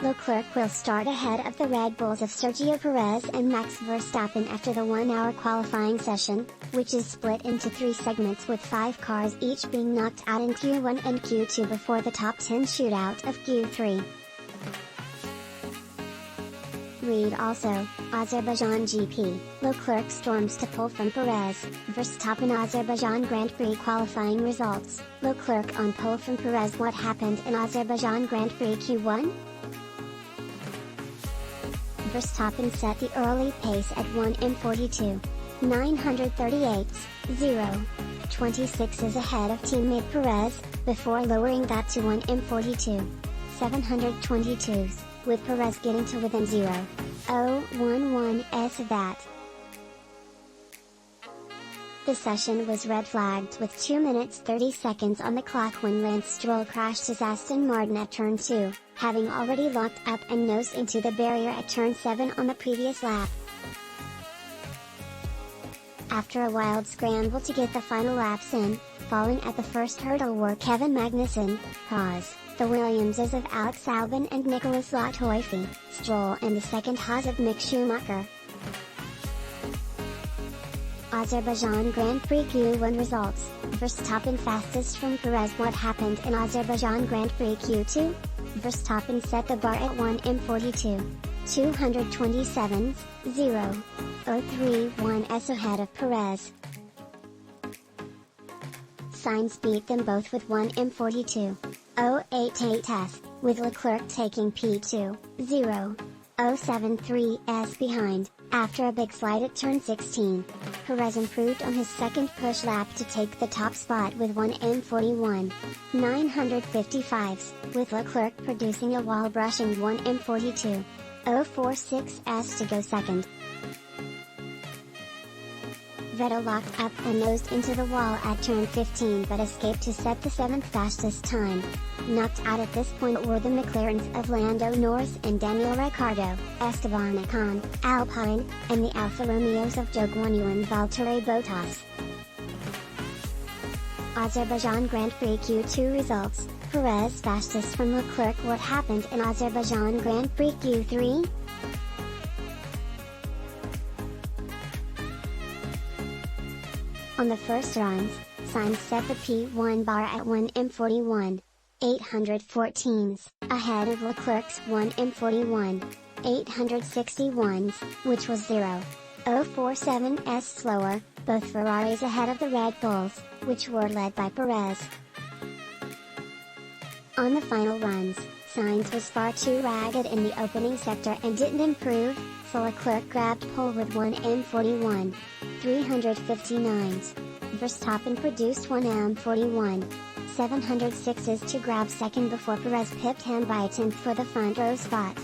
Leclerc will start ahead of the Red Bulls of Sergio Perez and Max Verstappen after the 1-hour qualifying session, which is split into 3 segments with 5 cars each being knocked out in Q1 and Q2 before the top 10 shootout of Q3. Read also, Azerbaijan GP, Leclerc storms to pole from Perez, Verstappen Azerbaijan Grand Prix qualifying results, Leclerc on pole from Perez. What happened in Azerbaijan Grand Prix Q1? Verstappen set the early pace at 1:42. 938.026 is ahead of teammate Perez, before lowering that to 1:42. 722s, with Perez getting to within 0.011s of that. The session was red flagged with 2 minutes 30 seconds on the clock when Lance Stroll crashed his Aston Martin at turn 2, having already locked up and nosed into the barrier at turn 7 on the previous lap. After a wild scramble to get the final laps in, falling at the first hurdle were Kevin Magnussen, Haas, the Williamses of Alex Albon and Nicolas Latifi, Stroll and the second Haas of Mick Schumacher. Azerbaijan Grand Prix Q1 results, Verstappen fastest from Perez. What happened in Azerbaijan Grand Prix Q2? Verstappen set the bar at 1:42. 227.031s ahead of Perez. Sainz beat them both with 1:42.088s, with Leclerc taking P2.073s behind, after a big slide at turn 16. Perez improved on his second push lap to take the top spot with 1:41.955s, with Leclerc producing a wall-brushing 1:42.046s to go second. Vettel locked up and nosed into the wall at turn 15 but escaped to set the 7th fastest time. Knocked out at this point were the McLarens of Lando, Norris and Daniel Ricciardo, Esteban Ocon, Alpine, and the Alfa Romeos of Zhou, Guanyu and Valtteri Bottas. Azerbaijan Grand Prix Q2 results, Perez fastest from Leclerc. What happened in Azerbaijan Grand Prix Q3? On the first runs, Sainz set the P1 bar at 1:41.814s, ahead of Leclerc's 1:41.861s, which was 0.047s slower, both Ferraris ahead of the Red Bulls, which were led by Perez. On the final runs, Sainz was far too ragged in the opening sector and didn't improve, so Leclerc grabbed pole with 1:41.359s. Verstappen produced 1:41.706s to grab second before Perez pipped him by a tenth for the front row spot.